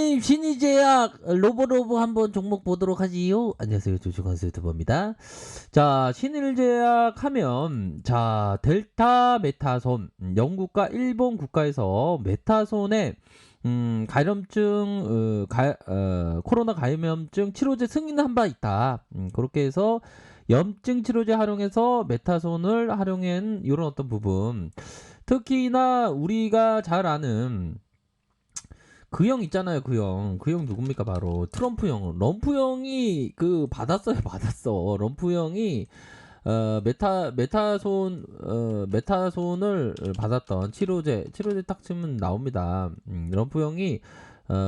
선생님 신의제약 로보로보 한번 종목 보도록 하지요. 안녕하세요, 조중환 유튜버입니다. 자, 신일제약 하면 자 델타 메타손, 영국과 일본 국가에서 메타손의 감염증 코로나 감염증 치료제 승인한 바 있다. 그렇게 해서 염증 치료제 활용해서 메타손을 활용한 이런 어떤 부분, 특히나 우리가 잘 아는 그 형 있잖아요, 그 형. 그 형 누굽니까? 바로 트럼프 형. 럼프 형이 그 받았어요, 받았어. 럼프 형이 메타손을 받았던 치료제 딱 치면 나옵니다. 럼프 형이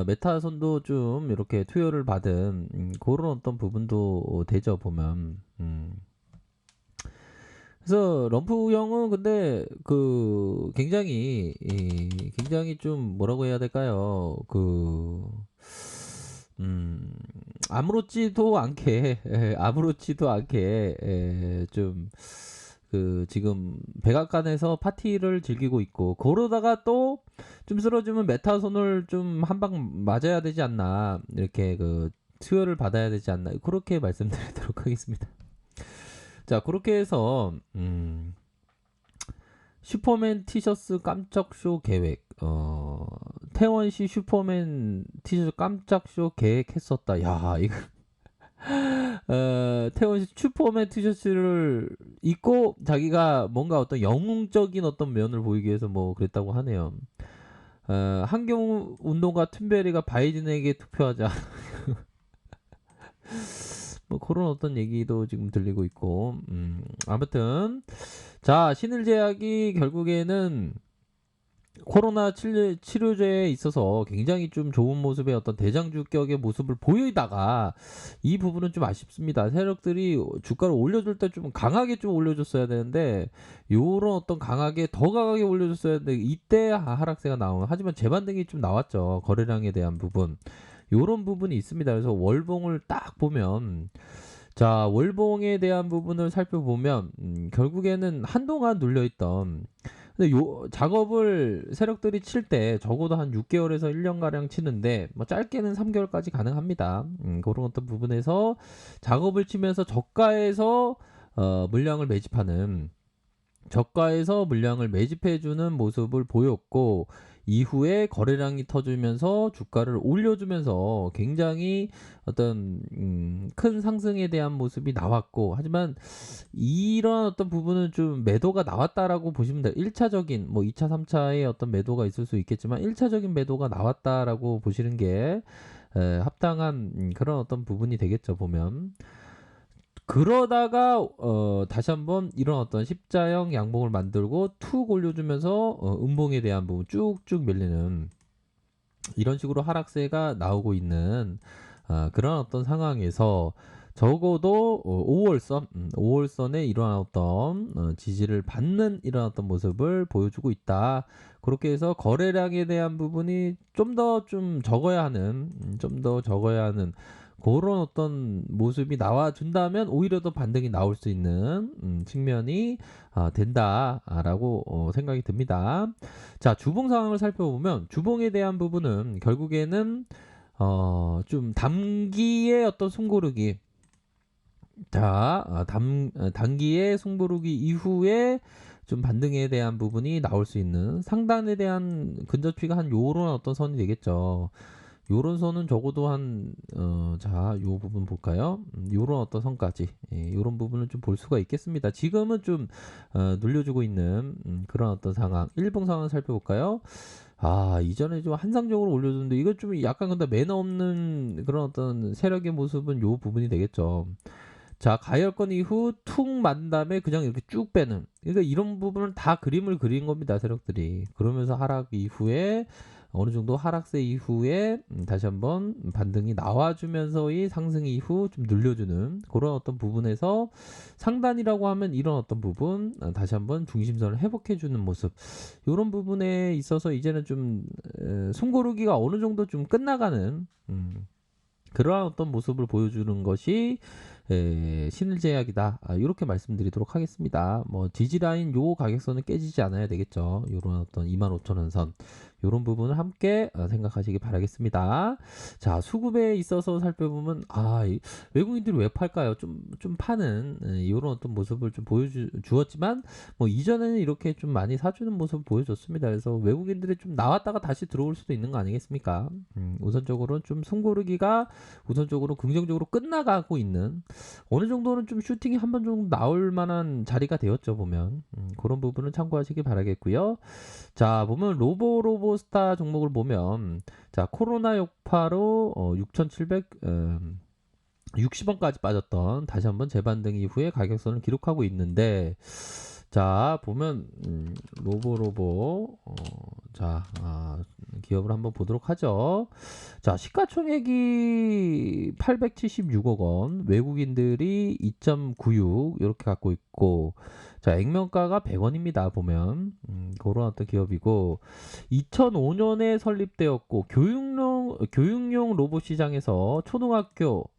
메타손도 좀 이렇게 투여를 받은 그런 어떤 부분도 되죠, 보면. 그래서 럼프 형은 근데 그 굉장히 좀 뭐라고 해야 될까요? 아무렇지도 않게 아무렇지도 않게 좀 그 지금 백악관에서 파티를 즐기고 있고, 그러다가 또 좀 쓰러지면 메타손을 좀 한 방 맞아야 되지 않나, 이렇게 그 투여를 받아야 되지 않나, 그렇게 말씀드리도록 하겠습니다. 자, 그렇게 해서 슈퍼맨 티셔츠 깜짝 쇼 계획. 태원 씨 슈퍼맨 티셔츠 깜짝 쇼 계획했었다. 야, 이거 태원 씨 슈퍼맨 티셔츠를 입고 자기가 뭔가 어떤 영웅적인 어떤 면을 보이기 위해서 뭐 그랬다고 하네요. 한경 운동가 툰베리가 바이든에게 투표하자. 뭐 그런 어떤 얘기도 지금 들리고 있고, 아무튼 자, 신일제약이 결국에는 코로나 치료제에 있어서 굉장히 좀 좋은 모습의 어떤 대장주격의 모습을 보이다가, 이 부분은 좀 아쉽습니다. 세력들이 주가를 올려줄 때 좀 강하게 좀 올려줬어야 되는데, 요런 어떤 더 강하게 올려줬어야 되는데 이때 하락세가 나오는, 하지만 재반등이 좀 나왔죠, 거래량에 대한 부분. 요런 부분이 있습니다. 그래서 월봉을 딱 보면, 자, 월봉에 대한 부분을 살펴보면 결국에는 한동안 눌려있던, 근데 요 작업을 세력들이 칠 때 적어도 한 6개월에서 1년가량 치는데, 뭐 짧게는 3개월까지 가능합니다. 그런 어떤 부분에서 작업을 치면서 저가에서 물량을 매집해주는 모습을 보였고, 이후에 거래량이 터지면서 주가를 올려주면서 굉장히 어떤 큰 상승에 대한 모습이 나왔고, 하지만 이런 어떤 부분은 좀 매도가 나왔다라고 보시면 돼요. 1차적인 뭐 2차 3차의 어떤 매도가 있을 수 있겠지만 1차적인 매도가 나왔다라고 보시는 게 합당한 그런 어떤 부분이 되겠죠, 보면. 그러다가 다시 한번 이런 어떤 십자형 양봉을 만들고 툭 올려주면서 음봉에 대한 부분 쭉쭉 밀리는 이런 식으로 하락세가 나오고 있는 그런 어떤 상황에서, 적어도 5월선에 이러한 어떤 지지를 받는 이런 어떤 모습을 보여주고 있다. 그렇게 해서 거래량에 대한 부분이 좀 더 적어야 하는 그런 어떤 모습이 나와준다면 오히려 더 반등이 나올 수 있는 측면이 된다라고 생각이 듭니다. 자, 주봉 상황을 살펴보면 주봉에 대한 부분은 결국에는 좀 단기의 어떤 숨고르기, 단기의 숨고르기 이후에 좀 반등에 대한 부분이 나올 수 있는, 상단에 대한 근접치가 한 요런 어떤 선이 되겠죠. 요런 선은 적어도 요 부분 볼까요? 요런 어떤 선까지, 요런 부분을 좀 볼 수가 있겠습니다. 지금은 좀 눌려주고 있는 그런 어떤 상황. 일봉 상황 살펴볼까요? 이전에 좀 한상적으로 올려줬는데 이거 좀 약간 근데 매너 없는 그런 어떤 세력의 모습은 요 부분이 되겠죠. 자, 가열권 이후 툭 맞은 다음에 그냥 이렇게 쭉 빼는, 그러니까 이런 부분은 다 그림을 그린 겁니다, 세력들이. 그러면서 하락 이후에 어느 정도 하락세 이후에 다시 한번 반등이 나와주면서의 상승 이후 좀 늘려주는 그런 어떤 부분에서, 상단이라고 하면 이런 어떤 부분 다시 한번 중심선을 회복해주는 모습, 이런 부분에 있어서 이제는 좀 숨고르기가 어느 정도 좀 끝나가는 그러한 어떤 모습을 보여주는 것이 신일제약이다. 이렇게 말씀드리도록 하겠습니다. 뭐 지지라인 요 가격선은 깨지지 않아야 되겠죠. 요런 어떤 25,000원 선, 요런 부분을 함께 생각하시기 바라겠습니다. 자, 수급에 있어서 살펴보면 외국인들이 왜 팔까요? 좀 파는 요런 어떤 모습을 좀 주었지만 뭐 이전에는 이렇게 좀 많이 사주는 모습을 보여줬습니다. 그래서 외국인들이 좀 나왔다가 다시 들어올 수도 있는 거 아니겠습니까? 우선적으로 좀 숨고르기가 우선적으로 긍정적으로 끝나가고 있는 어느 정도는 좀 슈팅이 한 번 정도 나올 만한 자리가 되었죠, 보면. 그런 부분은 참고하시기 바라겠고요. 자, 보면 로보스타 종목을 보면 자, 코로나 여파로 6,700 60원까지 빠졌던 다시 한번 재반등 이후에 가격선을 기록하고 있는데 자, 보면 자, 기업을 한번 보도록 하죠. 자, 시가총액이 876억 원, 외국인들이 2.96 이렇게 갖고 있고, 자, 액면가가 100원입니다. 보면 그런 어떤 기업이고, 2005년에 설립되었고, 교육용 로봇 시장에서 초등학교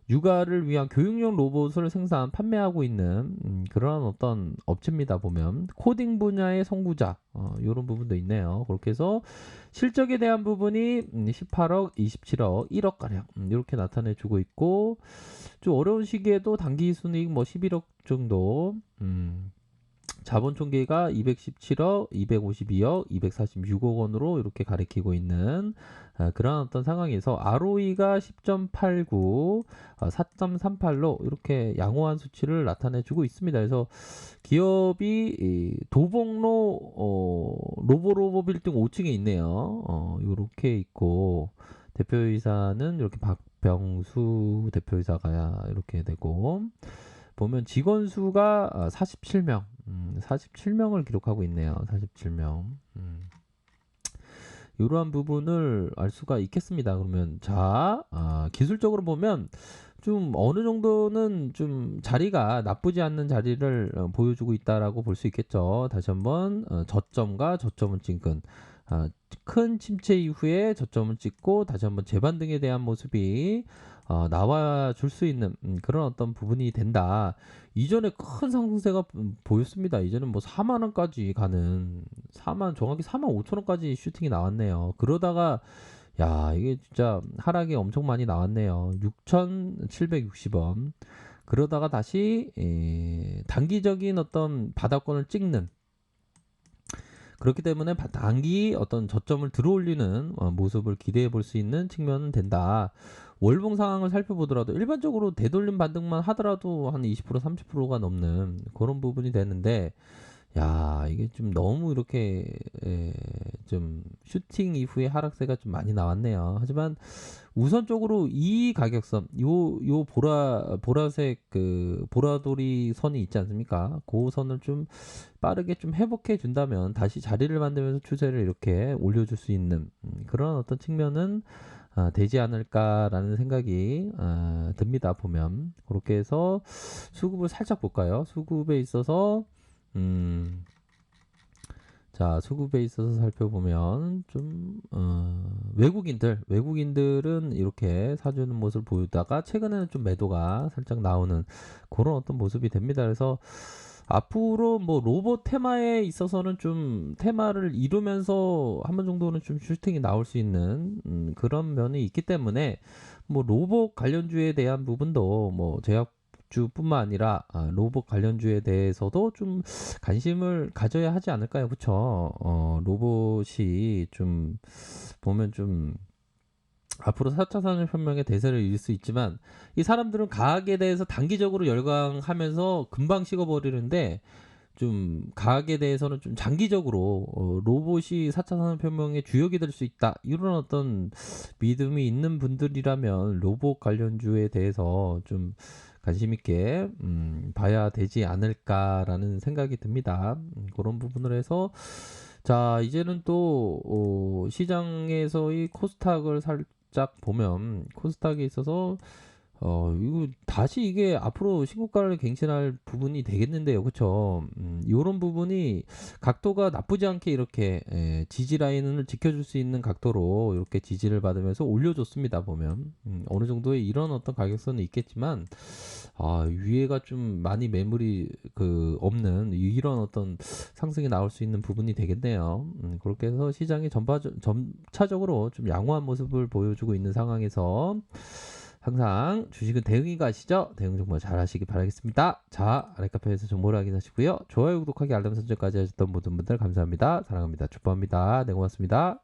육아를 위한 교육용 로봇을 판매하고 있는 그런 어떤 업체입니다. 보면 코딩 분야의 선구자 이런 부분도 있네요. 그렇게 해서 실적에 대한 부분이 18억, 27억, 1억 가량 이렇게 나타내주고 있고 좀 어려운 시기에도 단기 순이익 뭐 11억 정도 자본 총계가 217억, 252억, 246억 원으로 이렇게 가리키고 있는 그런 어떤 상황에서 ROE가 10.89, 4.38로 이렇게 양호한 수치를 나타내주고 있습니다. 그래서 기업이 도봉로 로보로보 빌딩 5층에 있네요. 이렇게 있고 대표이사는 이렇게 박병수 대표이사가 이렇게 되고 보면 직원 수가 47명, 47명을 기록하고 있네요. 47명. 이러한 부분을 알 수가 있겠습니다. 그러면 자, 기술적으로 보면 좀 어느 정도는 좀 자리가 나쁘지 않는 자리를 보여주고 있다라고 볼 수 있겠죠. 다시 한번 저점과 저점을 찍은 큰 침체 이후에 저점을 찍고 다시 한번 재반등에 대한 모습이 나와 줄 수 있는 그런 어떤 부분이 된다. 이전에 큰 상승세가 보였습니다. 이제는 뭐 4만 원까지 가는 정확히 4만 5천 원까지 슈팅이 나왔네요. 그러다가 야, 이게 진짜 하락이 엄청 많이 나왔네요. 6,760원. 그러다가 다시 단기적인 어떤 바닥권을 찍는 그렇기 때문에 단기 어떤 저점을 들어올리는 모습을 기대해 볼 수 있는 측면은 된다. 월봉 상황을 살펴보더라도 일반적으로 되돌림 반등만 하더라도 한 20% 30%가 넘는 그런 부분이 되는데 야, 이게 좀 너무 이렇게 좀 슈팅 이후에 하락세가 좀 많이 나왔네요. 하지만 우선적으로 이 가격선, 요 보라색 보라돌이 선이 있지 않습니까? 그 선을 좀 빠르게 좀 회복해 준다면 다시 자리를 만들면서 추세를 이렇게 올려줄 수 있는 그런 어떤 측면은 되지 않을까라는 생각이 듭니다. 보면 그렇게 해서 수급을 살짝 볼까요? 수급에 있어서 자, 수급에 있어서 살펴보면 좀 외국인들은 이렇게 사주는 모습을 보이다가 최근에는 좀 매도가 살짝 나오는 그런 어떤 모습이 됩니다. 그래서 앞으로 뭐 로봇 테마에 있어서는 좀 테마를 이루면서 한 번 정도는 좀 슈팅이 나올 수 있는 그런 면이 있기 때문에 뭐 로봇 관련주에 대한 부분도 뭐 제약주뿐만 아니라 로봇 관련주에 대해서도 좀 관심을 가져야 하지 않을까요? 그쵸? 로봇이 좀 보면 좀 앞으로 4차 산업혁명의 대세를 이을 수 있지만 이 사람들은 과학에 대해서 단기적으로 열광하면서 금방 식어버리는데 좀 과학에 대해서는 좀 장기적으로 로봇이 4차 산업혁명의 주역이 될 수 있다 이런 어떤 믿음이 있는 분들이라면 로봇 관련주에 대해서 좀 관심 있게 봐야 되지 않을까라는 생각이 듭니다. 그런 부분을 해서 자 이제는 또 시장에서의 코스닥을 살짝 보면 코스닥에 있어서 이거 다시 이게 앞으로 신고가를 갱신할 부분이 되겠는데요. 그쵸? 요런 부분이 각도가 나쁘지 않게 이렇게 지지 라인을 지켜줄 수 있는 각도로 이렇게 지지를 받으면서 올려줬습니다. 보면 어느 정도의 이런 어떤 가격선은 있겠지만 위에가 좀 많이 매물이 없는 이런 어떤 상승이 나올 수 있는 부분이 되겠네요. 그렇게 해서 시장이 점차적으로 좀 양호한 모습을 보여주고 있는 상황에서 항상 주식은 대응이 가시죠? 대응 정말 잘 하시기 바라겠습니다. 자, 아래카페에서 정보를 확인하시고요. 좋아요, 구독하기, 알람 설정까지 하셨던 모든 분들 감사합니다. 사랑합니다. 축복합니다. 네, 고맙습니다.